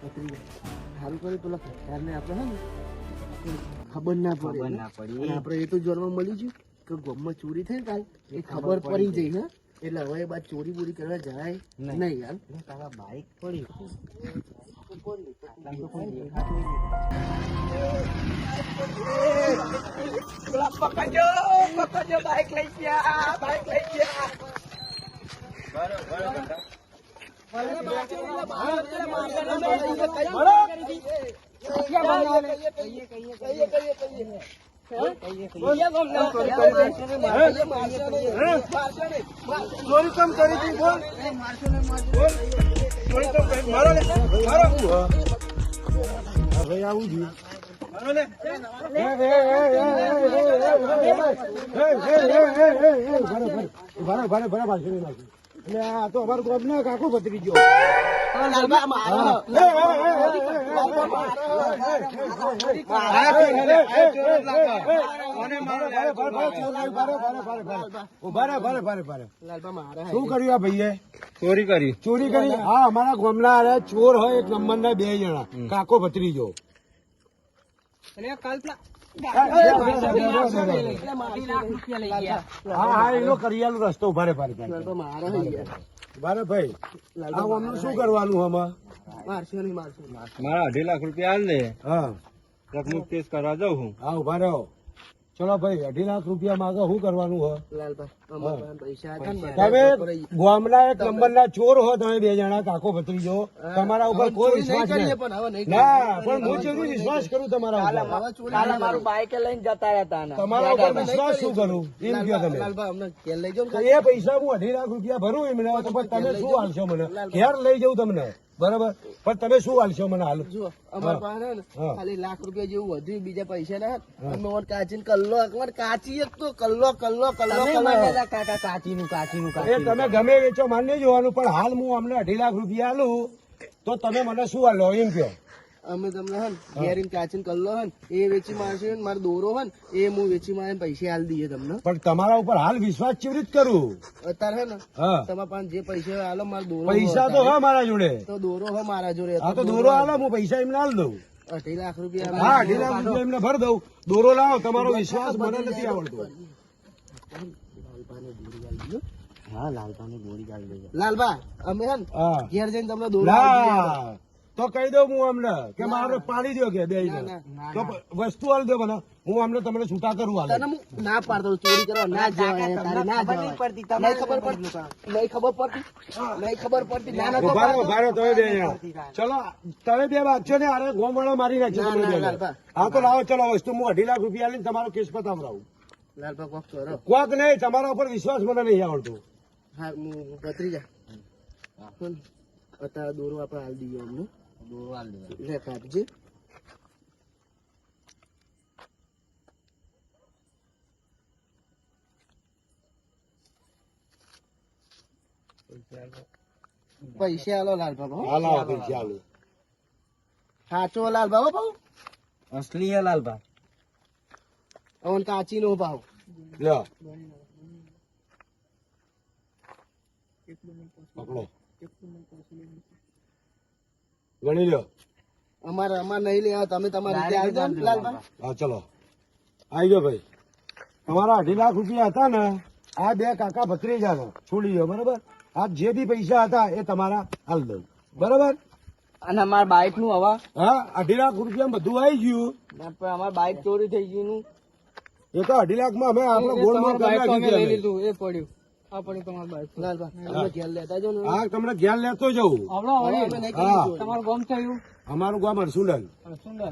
સારું કર્યું પેલા ફેરને આપણે હે ને ખબર ના પડી આપણે એ તો જોરમાં મળી ગયું કે ગામમાં ચોરી થઈ કાલ એ ખબર પડી જઈ હે એટલે હવે એ બાદ ચોરી બોરી કરવા જરાય નહીં યાર તારા બાઈક પડી પકડજો બાઈક લઈ ગયા ચોરી કમ કરી હતી બોલ ચોરી તો મારો લે મારો હવે આવું છું મારો લે બરાબર એટલે આ તો અમારું ગામ ના કાકો ભત્રી ગયો શું કર્યું આ ભાઈએ ચોરી કરી હા અમારા ગામના ચોર હોય એક નંબર ના 2 જણા કાકો ભત્રીજો હા એનો કરિયાનો રસ્તો ભારે ભારે ભાઈ આ શું કરવાનું આમાં મારા 2.5 લાખ રૂપિયા હાલ દે. હા રકમ કેસ કરવા જાઉં હું. હા ઉભા રહો ચલો ભાઈ 2.5 લાખ રૂપિયા માંગે શું કરવાનું હોય તમે ગામના એક નંબર ના ચોર હો તમે 2 જણા કાકો ભત્રીજો તમારા ઉપર કોઈ વિશ્વાસ નહીં ના પણ હું જેવું વિશ્વાસ કરું તમારા ઉપર બાઈક લઈને જતા રહેતા તમારા ઉપર વિશ્વાસ શું કરું એમ કહો તમે એ પૈસા હું 2.5 લાખ રૂપિયા ભરું એમને તો પણ તમે શું હાલશો મને ઘેર લઈ જવું તમને બરાબર પણ તમે શું હાલશો મને હાલ ખાલી લાખ રૂપિયા જેવું વધ્યું બીજા પૈસા ના અમે કાચી કાચી એક તો કલ્લો કાચી નું એ તમે ગમે વેચો માન્ય જોવાનું પણ હાલ હું અમને 2.5 લાખ રૂપિયા હાલું તો તમે મને શું હાલો એમ કહો અમે તમને હન ઘેરીને કાચીને કલ્લો હન એ વેચી મારશે મારો દોરો હન એ હું વેચી મારે પૈસા હાલ દઈએ તમને પણ તમારા ઉપર હાલ વિશ્વાસ કેવી રીતે કરું અત્યારે હે ને હા તમારા પાસે જે પૈસા હાલો મારો દોરો પૈસા તો હા મારા જોડે તો દોરો હો મારા જોડે હા તો દોરો હાલો હું પૈસા એમને હાલ દઉં 2.5 લાખ રૂપિયા હા 2.5 લાખ રૂપિયા એમને ભર દઉં દોરો લાવો તમારો વિશ્વાસ મને નથી આવડતો હા લાલભાની ગોળી ગાળી દેજો લાલભા અમે હે હા ઘેર જઈને તમને દોરો ના તો કહી દઉં હું અમને કે મારે પાડી દો કે 2 તો વસ્તુ હાલ દો મને હું અમને તમને છૂટા કરું હાલ તને હું ના પાડતો ચોરી કરવા ના જવાય તારે ના જવાય નહીં ખબર પડતી ના ઉભા તમે 2 જણા ચલો તમે 2 વાગશો ને અરે ગોમ વાળો મારી નાખજો તમે 2 જણા હા તો લાવો ચલો વસ્તુ હું 2.5 લાખ રૂપિયા લઈને તમારો કેસ પતાવડાવું લાલભા કોક કરો કોક નહીં તમારા ઉપર વિશ્વાસ મને નહીં આવડતો હા હું ભત્રીજા અત્યારે દોરો આપણે હાલ દઈએ અમને દોરો હાલ દઈએ લે કાપજે પૈસા હાલો લાલભા હાલો પૈસા હાલો સાચો લાલભા ભાવ અસલી હે લાલભા. અવન કાચી નો ભાવ લ્યો પકડો ગણી લ્યો અમારે નહીં લેવા તમે તમારી રીતે આવી જાઓ લાલભા હા ચલો આવી જાઓ ભાઈ તમારા 2.5 લાખ રૂપિયા હતા ને આ 2 કાકા ભત્રીજા છોડી દો બરાબર આ જે બી પૈસા હતા એ તમારા હાલ દઉં બરાબર અને અમારા બાઈક નું હવા હા 2.5 લાખ રૂપિયા બધું આવી ગયું અમારા બાઈક ચોરી થઈ ગયું એ તો 2.5 લાખ માં અમે આપડે ગોળમાં એ પડ્યું આ પડ્યું તમારું બાઈક લાલભા ઘેર લેતા જાઓ ને હા તમને જ્ઞાન લેતો જવું તમારું ગામ થયું અમારું ગામ હરસુંડલ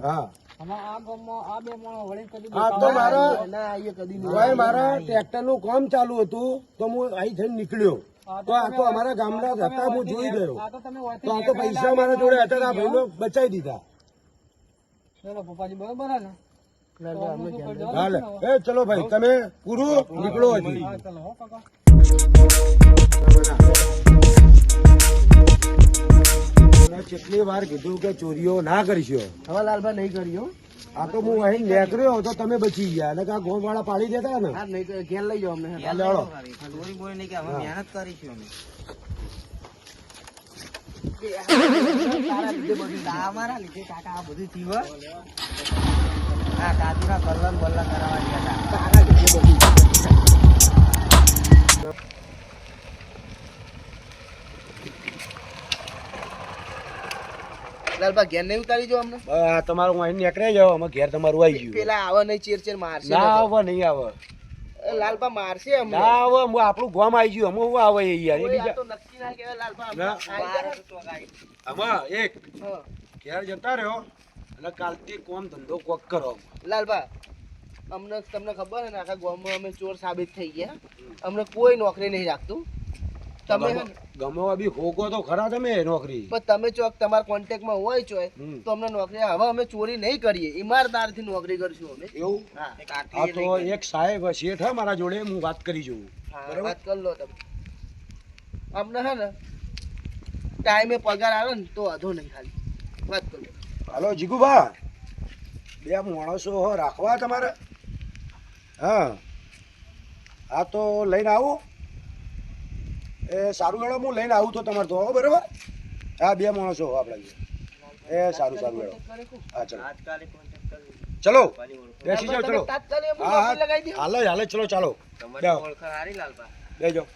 હા આ ગામમાં આ 2 માણો વળી કદી આ તો મારા ના એ કદી ભાઈ મારા ટ્રેક્ટર નું કામ ચાલુ હતું તો હું અહીં થઈને નીકળ્યો તો આ તો અમારા ગામના હતા હું જોઈ ગયો તો આ તો પૈસા મારા જોડે હતા આ ભાઈ બચાવી દીધા પપ્પાજી બરોબર ને હાલે એ ચલો ભાઈ તમે પૂરું નીકળો હજી કેટલી વાર કીધું કે ચોરીઓ ના કરશો હવે લાલભા નહીં કર્યો આ તો હું અહીં નીકળ્યો તો તમે બચી ગયા એટલે આ ગોળ વાળા પાડી દેતા ને ઘેર લઈ જાઓ અમને લેવડો ચોરી બોરી નહીં કે અમે મહેનત કરીશું અમે લીધે બધું અમારા લીધે કાકા આ બધું થયું હો. આ કાચના કલર બલ્લા કરાવવા ગયા હતા. તારા લીધે બધું. લાલબા ઘેર નહીં ઉતારી જો અમને તમારું અહીં નીકળે જાવ અમે ઘેર તમારું આવી ગયું પેલા આવા નહીં ચેર મારશે ના આવે નહીં આવે લાલબા મારશે અમને ના આવે આપણું ગામ આવી ગયું અમે શું આવે યાર એ ઓય, આ બીજા તો નક્કી ના કહેવાય લાલબા ના. આમાં એક હા. ઘેર જતા રહ્યો અને કાલથી કોમ ધંધો કોક કરો લાલબા અમને તમને ખબર છે ને આખા ગામમાં અમે ચોર સાબિત થઈ ગયા અમને કોઈ નોકરી નહીં રાખતું તમે હે ને, ગમવા બી હોગો તો ખરા તમે નોકરી પણ તમે ચોક તમારા કોન્ટેક્ટમાં હોય ચોય હમ. તો અમને નોકરી હવે અમે ચોરી નહીં કરીએ ઈમાનદારથી નોકરી કરશું અમે એવું હા આ તો એક સાહેબ શેઠ હે મારા જોડે હું વાત કરી જોઉં હા, બરાબર. વાત કરી લો તમે અમને હે ને ટાઈમે પગાર આવે ને તો વાંધો નહીં ખાલી વાત કરી લો હાલો જીગુભા બે માણસો રાખવા તમારે હા હા તો લઈને આવું એ સારું હેડો હું લઈને આવું તો તમારે તો હો, બરાબર હા બે માણસો હો આપણે એ સારું સારું હેડો હા ચલો ચલો બેસી જાઓ ચલો તાત્કાલિક અમે હા નોકરી લગાવી હા દઈએ. હાલે ચલો ચાલો બેહો. બેજો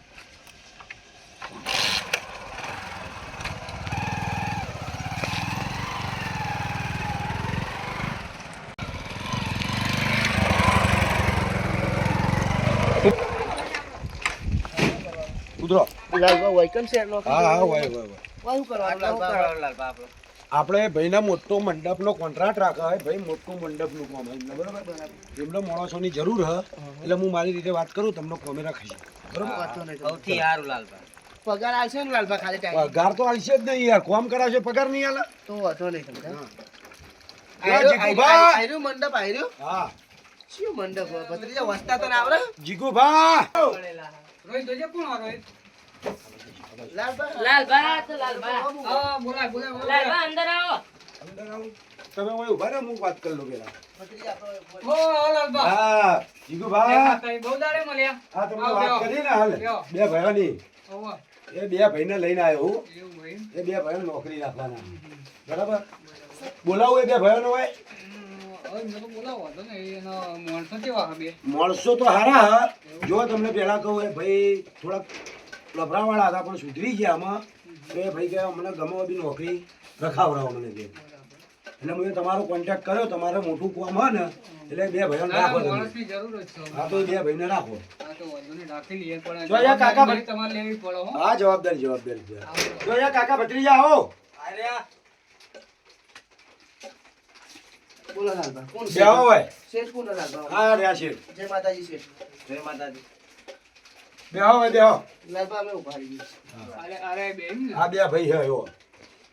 ઉતરો લાલબા વૈકન શેર નોકરી હા હા કરવાની. હોય હોય હોય શું કરવાનું લાલબા? આપણે ભાઈના મોટો મંડપનો કોન્ટ્રાક્ટ રાખે હોય ભાઈ મોટું મંડપનું કામ હોય એમને બરાબર એમને માણસોની જરૂર હ એટલે હું મારી રીતે વાત કરું તમને કોમે રાખીશ બરાબર વાંધો નહીં. પગાર આવશે ને લાલબા ખાલી ટાઈમ પગાર તો આલશે જ નહીં યાર કોમ કરાવશે પગાર નહીં આલે તો વાંધો નહીં તમને હા. જીગુભા. આયરું મંડપ આયરું હા શું મંડપ હોય? ભત્રીજા વસતા તો ના આવડે જીગુભા લાલબા અંદર આવો તમે ઓય ઉભા રહો હું વાત કરી લઉં પેલા ભત્રીજા આપણો હા જીગુભા હા તમે વાત કરી ને હાલ બે ભાઈઓની એ બે ભાઈને લઈને આવ્યો હું એ બે ભાઈઓ નોકરી રાખવાના બરાબર બોલાવું એ બે ભાઈઓને હોય માણસો તો હારા હા જો તમને પેલા કહું એ ભાઈ થોડાક લફરાવાળા હતા પણ સુધરી ગયા આમાં તો એ ભાઈ કે મને ગમે બી નોકરી રખાવડાવો મને કે એટલે મેં તમારો કોન્ટેક્ટ કર્યો તમારે મોટું કામ હોય ને એટલે બે ભાઈઓને રાખો તમે. હા તો એ બે ભાઈને રાખો જો યા કાકા હા જવાબદારી છે જો યા કાકા ભત્રીજા આવો બોલો લાલબા કોણ બે આવો હોય શેઠ કોણ લાલબા? હા રહ્યા છે જય માતાજી શેઠ. બે આવો હોય બે આવો લાલબા અમે ઉભા રહીએ. આ બે ભાઈ છે એવો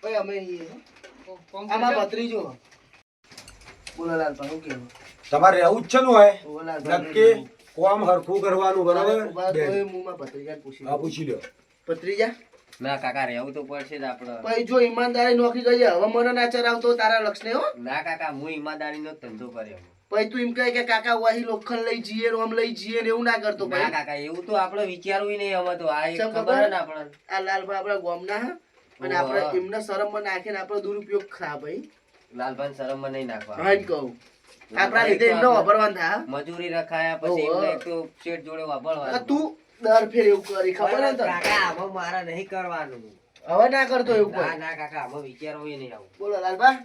ભાઈ અમે અહીં આમાં ભત્રીજો. બોલો લાલબા શું કહેવું? તમારે રહેવું જ છે ને હોય બોલો લાલબા. નક્કી કોમ હરખું કરવાનું ઉભા બરાબર તોય બે. મુંમાં ભત્રીજાને પૂછી હા લઉં. પૂછી લ્યો ભત્રીજા ના કાકા રહેવું તો પડશે જ આપડે. ભાઈ જો ઈમાનદારી નોકરી કરી હવે મને ના ચરાવતો તારા લક્ષને હો. ના કાકા હું ઈમાનદારીનો જ ધંધો કર્યો. ભાઈ તું એમ કહે કે કાકા વાહી લોખંડ લઈ જઈએ રોમ લઈ જઈએ ને એવું ના કરતો ના ભાઈ. કાકા એવું તો આપડે વિચારવું નહીં હવે તો આ એક ચમ ખબર ખબર? હે ને આપણને. આ લાલભાઈ આપણા ગામના હે અને આપણે એમને શરમમાં નાખીને આપણો દુરુપયોગ ખરા ભાઈ. લાલભાઈ શરમમાં નહીં નાખવા. હા જ કહું આપણા લીધે એમને વાપરવાનું થાય હા. મજૂરી રખાયા પછી ઓહો. એમને એક તો શેઠ જોડે આ વાપરવાનું. તું દર ફેર એવું કરી ખબર હે તને? કાકા આમાં મારા નહીં કરવાનું. હવે ના કરતો એવું ના કોઈ. ના કાકા આમાં વિચારવું નહીં આવું. બોલો લાલભા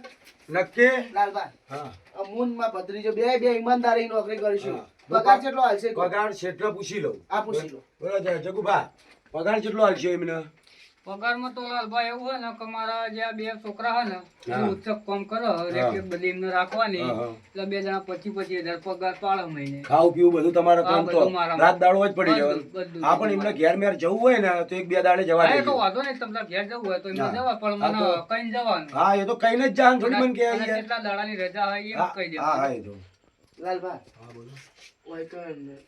નક્કી લાલભા હા અમૂન માં ભત્રીજો બે બે ઈમાનદારી નોકરી કરીશું. હા. પગાર કેટલો હાલશે કહો? પગાર છેટલો પૂછી લઉં આ પૂછી લો. બરાબર જગુભા પગાર કેટલો હાલશે એમને પગારમાં તો લાલભાઈ એવું હોય ને કે મારા જે આ બે છોકરા હોય ને હા. એ ઉચ્ચક કામ કરો રેકેટ બધી એમને રાખવાની હા, હા. એટલે બે જણા 25,000 પગાર પાડે મહિને. ખાવું પીવું બધું તમારે હા, કામ તો બધું મારામાં. રાત દાડો જ પડી બધું, જવાનું બધું. હા પણ એમને ઘેર મેર જવું હોય ને તો એક બે દાડે જવા હા, એ તો દેજો. વાંધો નહીં તમને ઘેર જવું હોય તો એમને હા. જવા પણ હા, મને તો- કઈ જવાનું હા એ તો કઈ જ જાણ થોડી મને કે અને યાર. કેટલા દાડાની રજા હોય એ હા કહી હા હા, દેવાનું. એ તો લાલભા હા બોલો ઓય તો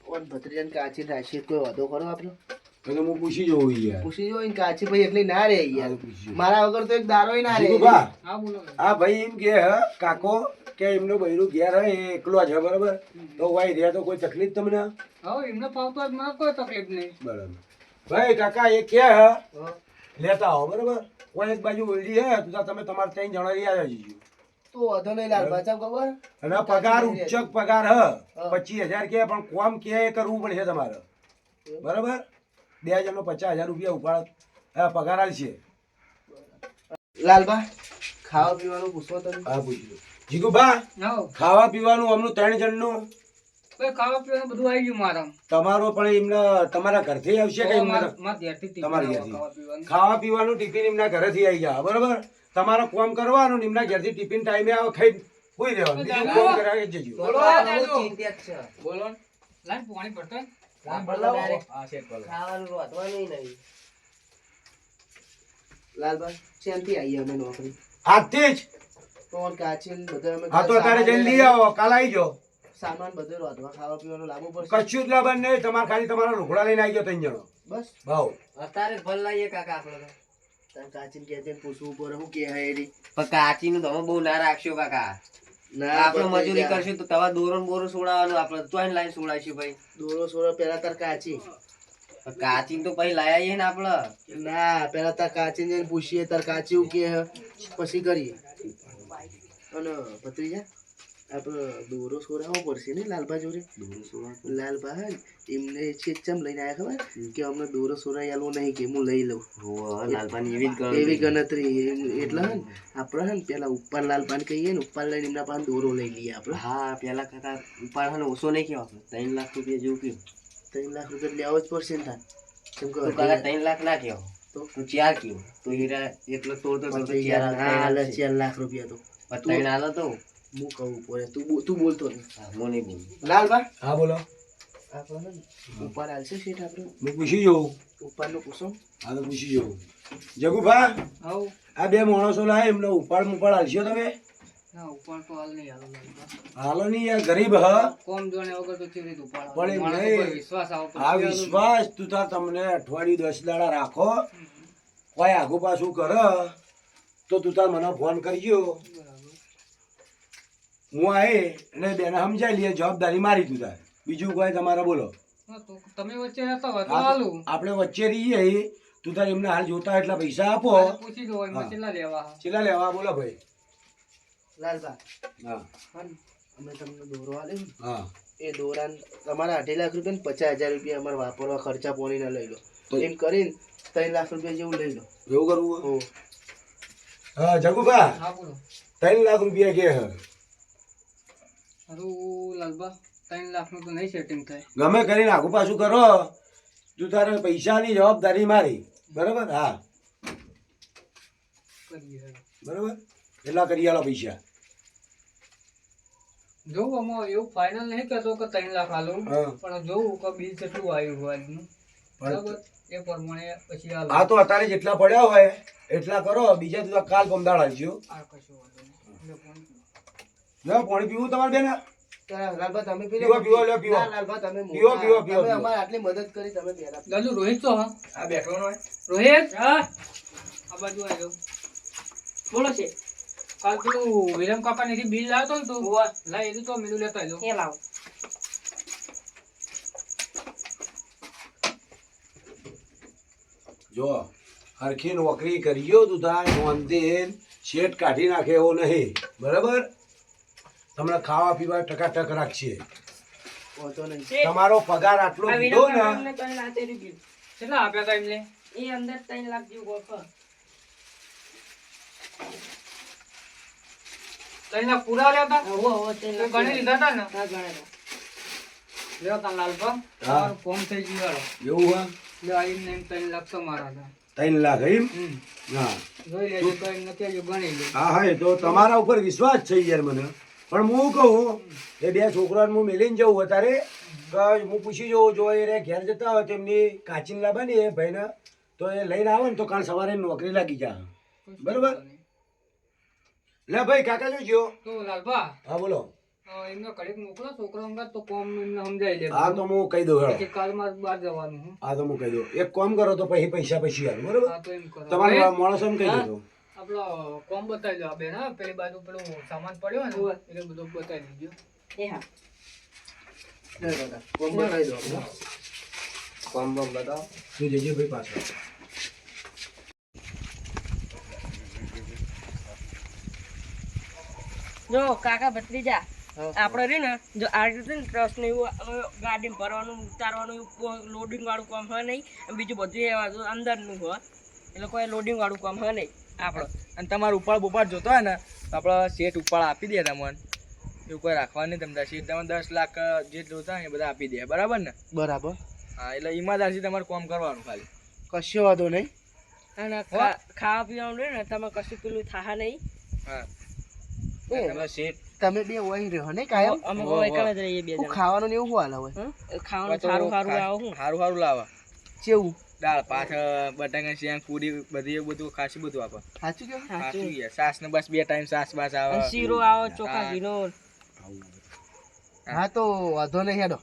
ઓન ભત્રીજાને કાચી રાશિ કોઈ વાંધો કરો આપણો તો હું પૂછી જોઉં યાર પૂછી જો ઈન કાચી ભાઈ એકલી ના રે હા, યાર તો પૂછી જોઉં. મારા વગર તો એક દારોય ના રે જીગુભા, હા બોલો. આ ભાઈ એમ કે હે કાકો કે એમનો બૈરું ઘેર હે એ એકલો છે બરાબર તો ભાઈ રહ્યા તો કોઈ તકલીફ તમને હવે એમને ફાવતું હોય તો મને કોઈ તકલીફ નહીં. બરાબર ભાઈ કાકા એ કે હે હા. લેતા આવો બરાબર. કોઈ એક બાજુ ઓલડી હે તો તમે તમારે 3 જણા લઈ આવ્યા જજો. તો વાંધો નહીં લાલભા, ચમ ખબર? અને પગાર ઉચ્ચક પગાર હ 25,000 કે પણ કોમ કે કરવું પડશે તમારે બરાબર. 2 જણનો 50,000 રૂપિયા ઉપાડ પગાર આલશે. લાલભા, ખાવા પીવાનું પૂછો તમે. હા પૂછજો જીગુભા. હાઉ. ખાવા પીવાનું અમનું 3 જણનું ભાઈ ખાવા પીવાનું બધું આવી ગયું મારા. તમારો પણ એમને તમારા ઘરથી આવશે કે એમને મારા ઘેરથી ટિફિન તમારા આવે ઘેરથી ખાવા પીવાનું. ખાવા પીવાનું ટિફિન એમના ઘરેથી આવી જાય બરાબર. તમારો કામ કરવાનું એમના ઘેરથી ટિફિન ટાઈમે આવે ખાઈ સુઈ રહેવાનું. બીજું કામ કરાવી જજો. બોલો ચિંતા છે. બોલો ને. લાઈન પાણી પડતો હોય? ખાવાનું રોધવાનું નહીં. લાલભા, શેનથી આવીએ અમે નોકરી? આજથી જ. તો કાચીન બધું અમે હા તો અત્યારે જઈને લઈ આવો. કાલ આવી જાઓ. સામાન બધું રોધવા ખાવા પીવાનું લાવવું પડશે. કશું જ લાવવાનું નહીં. તમારે ખાલી તમારા લુગડા લઈને આવી જાઓ 3 જણો. બસ ભાવ અત્યારે જ ભલ લાવીએ કાકા આપણે તો. તાર કાચીન કે છે પૂછવું પડે હું કે હે એરી. પણ કાચીનું તમે બહુ ના રાખશો કાકા. ના આપણે બતાઈ મજૂરી જા. કરશું તો તમારે દોરો ને બોરો સોડાવાનું. આપણે ચોઈન લાઈન સોડાઈશું ભાઈ. દોરો સોરો પેલા તાર કાચી. પણ કાચીન તો પછી લાયા ને આપણે. ના પેલા તાર કાચીન જઈને પૂછીએ તાર કાચી હું કે હે, પછી કરીએ. અને ભત્રીજા, આપણે દોરો સોરાવો પડશે ને લાલભા જોડે. લાલભા હે ને, એમને ચેચમ લઈને આયા ખબર કે અમને દોરો સોરાઈ આલવો નહીં કે હું લઈ લઉં. લાલપાની એવી જ એવી ગણતરી. ગણતરી એટલે હે ને આપણે હે ને પેલા ઉપર લાલપાન કહીએ ને, ઉપર લઈને એમના પાસે દોરો લઈ લઈએ આપણે. હા પેલા કાકા ઉપાડ ને ઓછો નહીં કહેવાય. 3 લાખ રૂપિયા જેવું કયું. 3 લાખ રૂપિયા લેવો જ પડશે ને તાર. કેમ કે તો કાકા 3 લાખ ના કહેવાય. તો? તું 4 કયો તો હીરા એટલો તોડતો તોડતો 4 4 લાખ રૂપિયા તો ત્રણ આલો તો હું કહું પડે. તું બોલતો નહીં. હા, હું નહીં બોલું. લાલભા, હા બોલો. આપણે હે ને ઉપર હાલશે શેઠ આપણે હું પૂછી જોઉં. ઉપરનું પૂછો. હા તો પૂછી જોઉં. જગુભા, હાઉ. આ 2 માણસો લાય એમને ઉપાડ મુપાડ હાલશો તમે. ના ઉપર તો હાલ નહીં હાલો. હાલો નહીં યાર, ગરીબ હ. કોમ જોણે વગર તો કેવી રીતે ઉપાડો? પણ એમ માણસ નહીં. ઉપર વિશ્વાસ આવો આ વિશ્વાસ તું તાર તમને અઠવાડિયું 10 દાડા રાખો. કોઈ આગુ પાછું કર તો તું તાર મને ફોન કરજો. હું આય અને બેને સમજાઈ લઈએ. જવાબદારી મારી તું તાર. બીજું કોઈ તમારે બોલો. હા, તો તમે વચ્ચે રહેતા હોય તો હાલું. આપણે વચ્ચે રહીએ. તું તાર એમને હાલ જોતા એટલા પૈસા આપો. પૂછી દો એમાં કેટલા લેવા હા. કેટલા લેવા બોલો ભાઈ. લાલભા, હા હા ને, અમે તમને દોરો આલ્યો ને, હા એ દોરાન તમારા 2.5 લાખ રૂપિયા ને 50,000 રૂપિયા અમારે વાપરવા ખર્ચા પાણીના લઈ લો. તો એમ કરીને 3 લાખ રૂપિયા જેવું લઈ લો. એવું કરવું હે? હો. હા જગુભા, હા બોલો. 3 લાખ રૂપિયા કે હે. હારું લાલબા, 3 લાખનું તો નહીં સેટિંગ થાય. ગમે કરીને આગુ પાછું કરો. તું તારે પૈસાની જવાબદારી મારી. બરાબર. હા કરીએ હવે. બરાબર. એટલા કરી આલો પૈસા. જોવું આમાં એવું ફાઇનલ નહીં કહેતો કે 3 લાખ હાલું, હા. પણ જોવું કે બિલ કેટલું આવ્યું હોય આજનું. બરાબર, એ પ્રમાણે પછી હાલો. હા તો અત્યારે જેટલા પડ્યા હોય એટલા કરો. બીજા તું કાલ પમદાળ આવજો. આ કશું વાંધો નહીં. એટલે ફોન કરો. લે પાણી પીવું તમારે બેન. તારા લાલભા તમે પી લો. પીવો, પીવો, લે, પીવો. ના, લાલભા તમે પીવો, મોટા. પીવો, પીવો, તમે પીવો. અમારે આટલી મદદ કરી તમે પહેલા. લાલુ, રોહિત તો હા આ બેઠવાનો હોય. રોહિત, હા આ બાજુ આવ્યો. બોલો છે. કાલ પેલું વિરમ કાકા ને બિલ લાવતો ને તું લાય એનું તો મેલું લેતો આવ્યો. એ લાવ. જો હરખી નોકરી કરીયો તું તાર નોંધીન શેઠ કાઢી નાખે એવો નહીં. બરાબર. તમને ખાવા પીવા ટકાટક રાખશે. વાંધો નહીં. તમારો પગાર આટલો દીધો ને. કેટલા આપ્યા હતા એમને? એ અંદર 3 લાખ જેવું ઓફર. 3 લાખ પૂરા લેતા ઓહો 3 લાખ ગણી લીધા હતા ને? હા ગણેલા. લ્યો તા લાલભા, હા. તમારું ફોન થઈ ગયું હાલો. એવું હા. લ્યો આઈને એમ 3 લાખ તમારા હતા. 3 લાખ એમ. હમ. હા જોઈ લેજો કઈ નથી હજુ ગણી લે. હા હા, એ તો તમારા ઉપર વિશ્વાસ છે યાર મને. પણ હું કહું એ 2 છોકરાને હું મેલીને જવું અત્યારે કે હું પૂછી જોઉં. જો એ રે ઘેર જતા હોય તેમની કાચીન લાવવાની એ ભાઈને તો એ લઈને આવે ને તો કાલ સવારે નોકરી લાગી જાય. બરોબર. લે ભાઈ કાકા જોજો. તો લાલભા, હા બોલો. એમને કડીક મોકલો છોકરા અંગત તો કોમ એમને સમજાઈ દે. હા તો હું કહી દઉં. હેડો. પછી કાલમાં બહાર જવાનું હું. હા તો હું કહી દઉં. એક કામ કરો તો પછી પૈસા પછી હાલ. બરોબર. હા તો એમ કરો. તમારા માણસો એમ કહી દો. આપણો કોમ બતાવી દો આ બેન. હા, પેલી બાજુ પેલું સામાન પડ્યો ને એટલે બધું બતાવી દીધું. એ હા. લે દાદા, કોમ બતાવી દો આપણે. કોમ બમ બતાવો. તું જજે ભાઈ પાછળ. જો કાકા ભત્રીજા આપણે રે ને જો આ રીતે ને ટ્રસ્ટ ને એવું ગાડી ભરવાનું ઉતારવાનું લોડિંગ વાળું કામ હોય નહીં અને બીજું બધું એ બાજુ અંદરનું હોય એટલે કોઈ લોડિંગ વાળું કામ હોય નહીં આપણે. અને તમારે ઉપાડ બોપાડ જોતો હોય ને તો આપણે શેઠ ઉપાડ આપી દે તમને, એવું કોઈ રાખવાનું નહીં. તમને શેઠ તમે 10 લાખ જે જોતા હોય એ બધા આપી દે, બરાબર ને? બરાબર. હા, એટલે ઈમાનદારથી તમારે કામ કરવાનું ખાલી. કશો વાંધો નહીં. અને ખાવા પીવાનું રે ને તમે કશું પેલું થાહા નહીં. હા, એ, તમે શેઠ તમે બે વહી રહ્યો ને કાયમ? અમે કોઈ એકલા જ રહીએ બે હું જણા. ખાવાનું ને એવું શું હાલે હોય? ખાવાનું સારું સારું આવો હું સારું સારું લાવા. ચેવું? દાળ ભાત બટાકા શેંગ પૂરી બધી એવું બધું ખાસી બધું આપે. સાચું કેવું? સાચું યાર. સાસ ને બસ 2 ટાઈમ સાસ બાસ આવે. અને શીરો આવો ચોખા ઘીનો. હા તો વાંધો નહીં હેડો.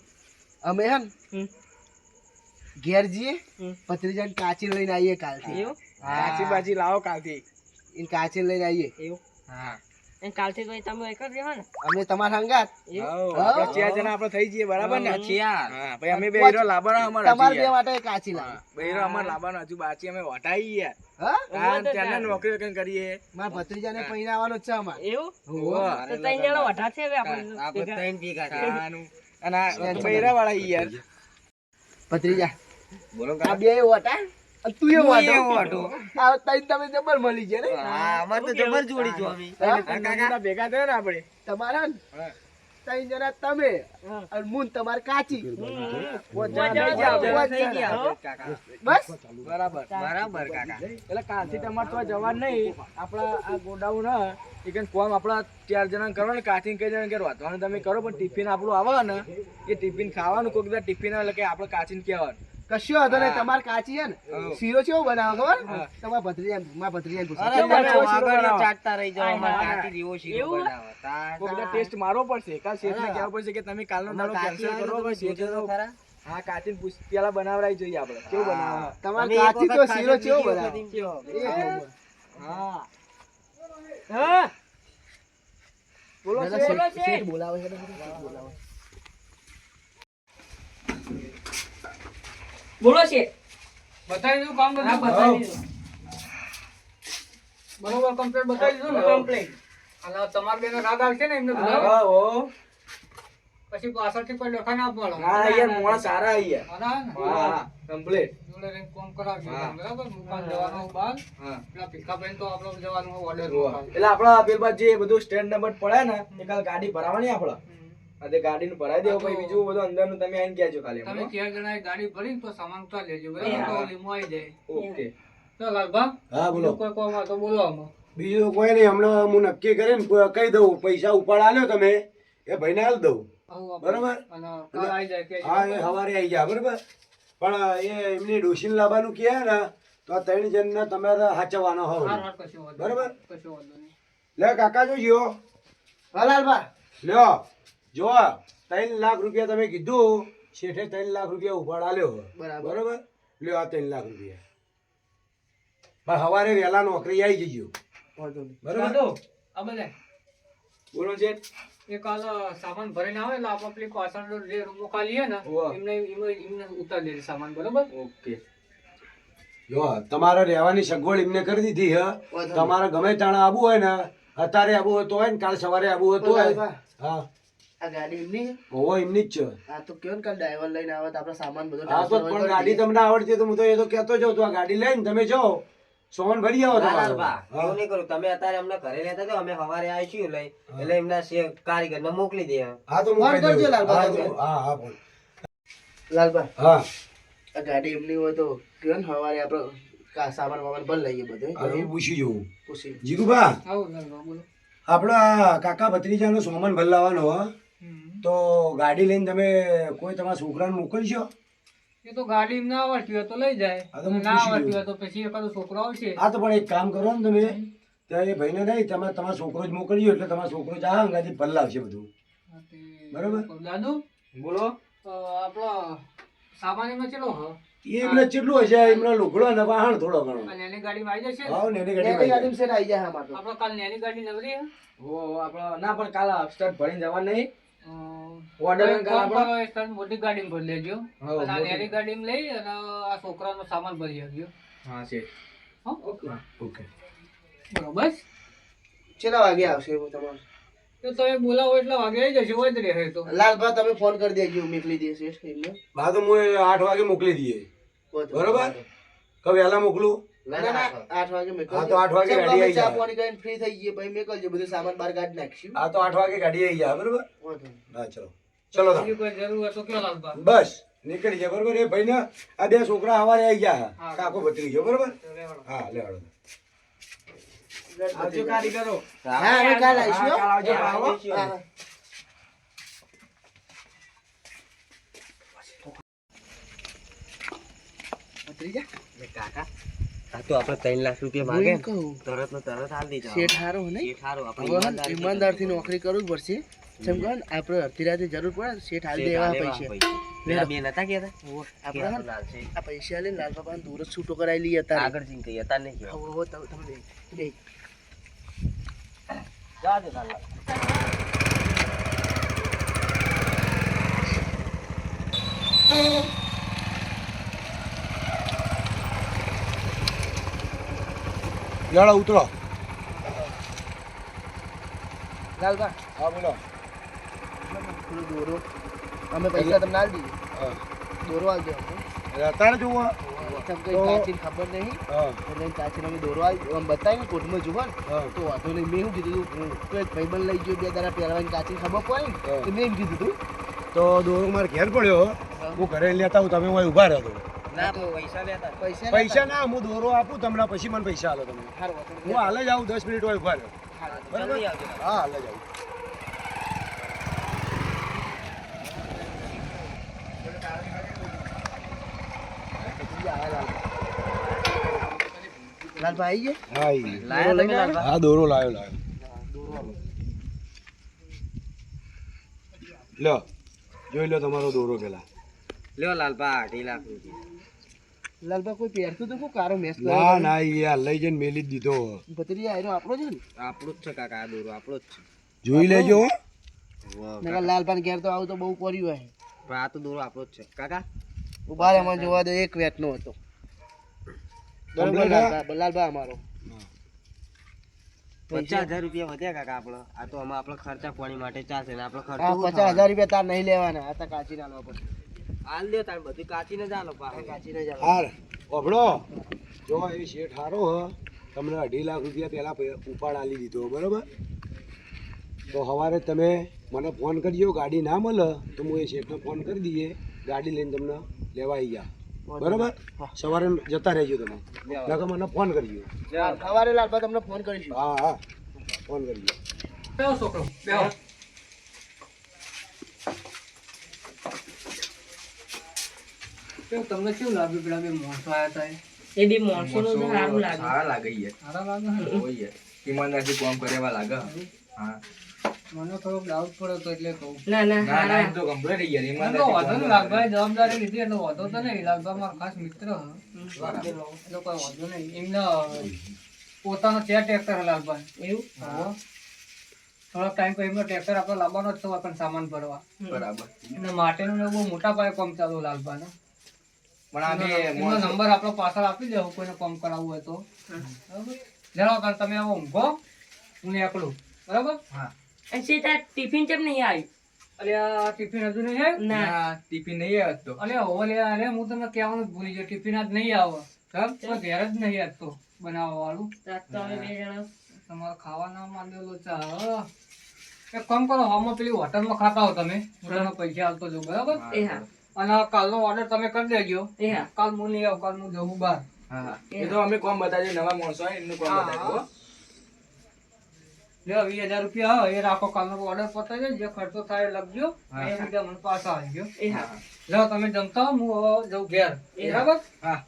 અમે હે ને હમ. ઘેર જઈએ, હમ. ભત્રીજાને કાચી લઈને આવીએ કાલથી. એવું કાચી બાજી લાવો કાલથી. એને કાચી લઈને આવીએ. એવું હા, અને કાલથી તો તમે એક જ રહેવા ને. અમે તમારા સંગાત. આપણે 4 જણા આપણે થઈ જઈએ, બરાબર ને? હા, પછી અમે બે હીરો લાવવાના અમારે તમારા હજી બે યાર. માટે કાચી લાવી. બે હીરો અમારે લાવવાના હજુ બાકી અમે વટાઈ યાર. હા? હા, ત્યાંના નોકરી વગર કરીએ. મારા ભત્રીજાને પહેરાવાનો જ છે અમારે. એવું હોવે. તો 3 જણા વઢા છે હવે આપણે ખાવાનું. અને આ તો બૈરાવાળા ઈ યાર. ભત્રીજા બોલો આ બે વટા અને તું એ તું એ વાટો. આ તઈ તમે જબર મળી ગયા ને. કાકા ભેગા થયો ને આપણે. તમારા ને હા. ત્રણ જણા તમે અને મુન તમાર કાચી. બસ બરાબર કાકા. એટલે કાલથી તમારે તો જવાનું નહીં. આપણા આ ગોડાઉન હ એ કઈ કોમ આપણા 4 જણા કરવાનું, કાચી કઈ જણા કરવા વાંધવાનું તમે કરો, પણ ટિફિન આપણું આવે ને એ ટિફિન ખાવાનું. કોઈ બધા ટિફિન આવે એટલે કે આપણે કાચીને કહેવાનું. કશું વાંધો નહીં. તમાર કાચી હે ને હા. શીરો કેવો બનાવો ખબર? હા. તમારા ભત્રીજા મારા ભત્રીજાને પૂછો. તમે એવો શીરો બનાવો. એવું કોઈ બધા ટેસ્ટ મારવો પડશે. કાલ શેઠને કહેવું પડશે કે તમે કાલનો દાડો કેન્સલ કરો. પછી શેઠે તો હા કાચીને પેલા બનાવડાવી જોઈએ આપણે કેવું બનાવવા. તમાર કાચી તો શીરો કેવો બનાવો? એક નંબર. હા, હા બોલો ના, ના, શેઠ. શેઠ બોલાવે છે ને, શેઠ બોલાવે. બોલો છે. બતાવી દીધું કામ બધું? હા બતાવી દીધું. બરોબર કમ્પ્લીટ બતાવી દીધું ને? કમ્પ્લીટ. અને તમારા બેનો રાગ આવશે ને એમને હા. બધા? પછી પાછળથી કોઈ લખાણ આપવાનો. હા, યાર, મોણા સારા હા, હા કમ્પ્લીટ. જોડે રહીને કામ કરાવજો. હા. બરાબર? મુકાન જવાનું બહાર. હા. પેલા ભીખાભાઈને તો આપણે જવાનું ઓર્ડર. એટલે આપડા પેલ બાદ જે બધું સ્ટેન્ડ નંબર પડે ને એ કાલ ગાડી ભરાવાની આપડે. આ તે ગાડીનું ભરાઈ દેવું પછી બીજું બધું અંદરનું તમે આઈને કહેજો ખાલી તમે અમને. 4 જણાએ ગાડી ભરીને તો સામાન તો લેજો. બરાબર? હા. તો લીમો આવી જાય. ઓકે. તો લાલભા હા બોલો. કોઈ કોમ હોય તો બોલો આમાં. બીજું તો કોઈ નહીં, હમણાં હું નક્કી કરીને કહી દઉં, પૈસા ઉપાડ આલ્યો તમે એ ભાઈને આલ દઉં. આવું આપણે. બરાબર. અને કાલ આવી જાય કે હા એ સવારે આવી જાય બરાબર. પણ એ એમની ડોશીને લાવવાનું કહે ને તો આ 3 જણને તમારે સાચવવાનો હાર હોય. હાર કશું વાંધો બરાબર. નહીં. કશું વાંધો નહીં. લે કાકા જોજો. હલાલભા લ્યો જો 3 લાખ રૂપિયા તમે કીધું, શેઠે 3 લાખ રૂપિયા ઉપાડ આલ્યો. બરાબર. બરાબર. લ્યો આ 3 લાખ રૂપિયા. પણ સવારે વહેલા નોકરી આવી જજો. વાંધો નહીં. બરાબર. દાદુ, આ બધા બોલો છે. એ કાલ સામાન ભરીને આવે એટલે આપણે પેલી પાછળ જે રૂમો ખાલી છે ને હોવે. એમને ઉતારી દે સામાન. બરાબર? ઓકે. જો તમારે રહેવાની સગવડ એમને કરી દીધી હે. વાંધો તમારે ગમે તાણે આવવું હોય ને, અત્યારે આવવું હોય તો હોય ને, કાલ સવારે આવવું હોય તો હોય. હલાલભા, હા આ ગાડી એમની છે? હોવો એમની જ છે. આ તો કેવું ને કાલ ડ્રાઈવર લઈને આવે તો આપણે સામાન બધો હા તો transfer પણ કરી ગાડી દઈએ. તમને આવડતી હોય તો હું તો એ તો કહેતો જાઉં તો આ ગાડી લઈને તમે જાઓ, સોમન ભરી આવો તમારો. હા. એવું નહીં કરું, તમે અત્યારે અમને ઘરે લેતા જાઓ, અમે સવારે આવીશું લઈ એટલે એમના કારીગરને મોકલી દે. હા તો ફોન મોકલી કરજો દઉં. લાલભા, હા, કરજો. હા હા બોલ. લાલભા, હા આ ગાડી એમની હોય તો કેવું ને સવારે આપણે સામાન વામાન ભરી લઈએ બધું. હા, હું પૂછી જોઉં. પૂછી જીગુભા, આવું લાલભા, બોલો. આપણા કાકા ભત્રીજાનો સોમન ભરલાવાનો હો. હમ. તો ગાડી લઈને તમે કોઈ તમારા છોકરાને મોકલશો? એ તો ગાડી ના આવડતી હોય તો લઈ જાય. હા, તો હું ના પૂછી આવડતી લઉં. હોય તો પછી એકાદો છોકરો આવશે. હા તો પણ એક કામ કરો ને તમે, ત્યાં એ ભાઈને નહીં, તમે તમારો છોકરો જ મોકલજો એટલે તમારો છોકરો જ આ અંગાથી ભરલાવશે બધું. હા, તે- બરાબર. દાદુ, બોલો. આપણો સામાન એમાં ચેલો હ? એ એમને કેટલું હશે, એમનો લુગડો ને વાહણ થોડો ઘણો. અને એની ગાડીમાં આવી જશે ને? હા ને એની એની ગાડી ગાડીમાં સેટ આવી જાય અમારે તો. આપણે કાલ એની ગાડી નવરી હે? આપણે ના પણ કાલ સ્ટાર્ટ ભરીને જવાનું નહીં. અ, Order એક કાલ કામ આપણે- કરો, એક ટાઈમ મોટી ગાડીમાં ભરી લેજો. હા, અને આ મોટી. નાની ગાડીમાં લઈ અને આ છોકરાનો સામાન ભરી આવજો. હા છે. હો? ઓકે. બરોબર. કેટલા વાગે આવશે એવું તમારે? તો તમે બોલાવો એટલે વાગે આવી જશે હોય જ રહે તો લાલભા તમે ફોન કરી દેજો મોકલી દેશે એમને હા તો હું 8 વાગે મોકલી દઈએ બરોબર કે વહેલા મોકલું ના ના 8 વાગે મેકલજો હા તો 8 વાગે ગાડી આવી ચા જાય પાણી કરીને ફ્રી થઈ જઈએ પછી મેકલજો બધું સામાન બહાર કાઢી નાખશું હા તો 8 વાગે ગાડી આવી જાય બરોબર વાંધો નહીં. હા ચલો ચલો તો બીજી કોઈ જરૂર હોય તો કયો લાલબા બસ નીકળી જાય બરોબર એ ભાઈ ને આ બે છોકરા સવારે આવી ગયા કાકો બત્રી ગયો બરોબર હા લેવાડો આવજો કારીગરો હા અમે કાલ આવીશું હો. કાલ આવજો આવો હા, હા. ભત્રીજા, કાકા આ તો આપણે 3 લાખ રૂપિયા હું માંગે એમ કહું, તરત ને તરત હાલ દીધા શેઠ હારો હે નહીં? શેઠ હારો આપણે હવે ઈમાનદારી ઈમાનદારથી નોકરી કરવું જ પડશે જેમ કહો ને આપણે અડધી રાતે જરૂર પડે ને શેઠ હાલ દે એવા પૈસા પેલા બે નતા કહેતા આપણે કે હે ને લાલ છે આ પૈસા લઈને લાલ બાપાને દૂર જ છૂટો કરાવી લઈએ અત્યારે આગળ જઈને કહીએ તાર નહીં કહેવાય. હવે તમે બે જા દે લાલ લેવાડો ઉતરો લાલબા હા બોલો થોડો દોરો અમે પૈસા તમને આલી દઈએ હા દોરો આલી દો એટલે અત્યારે જુઓ તમને કઈ કાચીને ખબર નહીં હા એટલે કાચીને અમે દોરો આલી આમ બતાવી કોર્ટમાં જુઓ ને હા તો વાંધો નહીં મેં શું કીધું હતું તો એક ભાઈબંધ લઈ ગયો 2 દાડા પહેરવાની કાચી ખબર પડે ને હા. તો મેં એમ કીધું હતું તો દોરો મારે ઘેર પડ્યો હું ઘરે લેતા હું તમે અહીં ઉભા રહો ના પૈસા લેતા પૈસા ના હું દોરો આપું તમને પછી મને પૈસા આલો તમે સારું વાંધો હું હાલે જ આવું 10 મિનિટ હોય ઉભા રહો બરાબર જલ્દી આવજો. હા હાલે જ આવું લાલભાઈ આવી ગયા હા લાયા તમે લાલબા? હા દોરો લાવ્યો લ્યો જોઈ લો તમારો દોરો પેલા લ્યો લાલબા 8 લાખ રૂપિયા લાલબા કોઈ પહેરતું તો શું કારો મેસ ના ના યાર લઈ જઈને મેલી જ દીધો ભત્રીજા આયરો આપણો છે ને આપણું જ છે કાકા આ દોરો આપણો જ છે જોઈ લેજો હો. વાહ, નકર લાલભાઈ ઘેર તો આવું તો બહુ કર્યું હોય પણ આ તો દોરો આપણો જ છે કાકા ઉભા રહે, મને જોવા દો એક વેટનો હતો બરોબર Complete, લાલબા અમારો 50,000 રૂપિયા વધ્યા કાકા આપણો આ તો આમાં આપણો ખર્ચા પાણી માટે ચાલશે ને આપણો ખર્ચો હા શું 50,000 રૂપિયા તાર નહીં લેવાના આ તો કાચી ના લેવા પડે હાલ દો તાર બધું કાચીને જ આલો પાછું. કાચી ના જાવ હાર ઓભળો જો એ શેઠ હારો હ તમને 2.5 લાખ રૂપિયા પહેલા ઉપાડ આલી દીધો બરોબર તો સવારે તમે મને ફોન કરજો ગાડી ના મળે તો હું એ શેઠને ફોન કરી દઈએ ગાડી લઈને તમને લેવા આવી ગયા બરોબર સવારે જતા રહેજો તમે નકર મને ફોન કરજો સવારે લાલબા તમને ફોન કરીશું હા હા ફોન કરજો બેહો છોકરો બેહો કેવું તમને કેવું લાગ્યું પેલા બે માણસો આયા હતા એ બી માણસોનું તો સારું લાગે સારા લાગે યાર સારા લાગે ને? હોય યાર ઈમાનદારથી કામ કરે એવા લાગે હા મને થોડોક ડાઉટ પડ્યો તો એટલે કહું ના ના ના ના સારા એમ તો કમ્પ્લીટ યાર એમ તો ઈમાનદારથી વાંધો કામ નહીં, કરે. લાલભાઈ જવાબદારી લીધી એટલે વાંધો તો નહીં. લાલભાઈ મારો ખાસ મિત્ર હ. એટલે કોઈ વાંધો નહીં. એમને પોતાનો છે ટ્રેક્ટર લાલભાઈ એવું હા. થોડોક ટાઈમ પછી એમનો ટ્રેક્ટર આપણે લાવવાનો જ તો આપણને સામાન ભરવા બરાબર અને માટેનું ને બહુ મોટા પાયે કામ ચાલુ લાલભાઈ પણ આ બે એમનો નંબર આપણો પાછળ આપી દેવો કોઈને કામ કરાવવું હોય તો બરાબર લેવો કાલ તમે આવો ઊંઘો હું એકલું બરાબર હા અને સીધા ટિફિન કેમ નહીં આવ્યું અરે આ ટિફિન હજુ નહીં આવ્યું ના ના ટિફિન નહીં આવ્યો તો અલે ઓલે અરે હું તમને કહેવાનું જ ભૂલી ગયો ટિફિન આજ નહીં આવે સર ઘેર જ નહીં આજ તો બનાવવા વાળું રાત તો અમે 2 જણા તમારે ખાવાના માંડેલો ચા એક કામ કરો હમણાં પેલી હોટલમાં ખાતા હો તમે હું તમને પૈસા આપતો જાઉં બરાબર એ હા અને કાલનો ઓર્ડર તમે કરી દેજો એ હા કાલ હું નહીં આવું કાલ હું જવું બહાર હા હા એ તો અમે કોમ બતાવીએ નવા માણસો હોય એમનું કોમ બતાવ્યું હો. લ્યો 20,000 રૂપિયા હોય એ રાખો કાલનો ઓર્ડર પતાવી દે જે ખર્ચો થાય એ લખજો હા. એ બીજા મને પાછા આવી ગયો એ હા લો તમે જમતા હો, હું હવે જઉં ઘેર બરાબર હા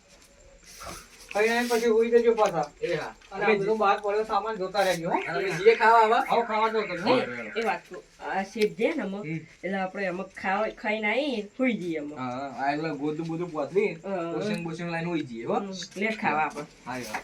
ખાઈ આવીને પછી હોઈ જજો પાછા એ હા અને આ બધું બહાર પડ્યો સામાન જોતા રહેજો હો. અને અમે જે ખાવા આવા આવો ખાવા દો તમે હો. એ વાત તો આ શેઠ છે ને અમુક એટલે આપણે અમુક ખાઈને આવી સુઈ જઈએ અમુક હા આ એટલે ગોદું બધું પોતરી હા. પોષણ બોષણ લાઈન હોય જઈએ હો લેટ ખાવા આપણે હા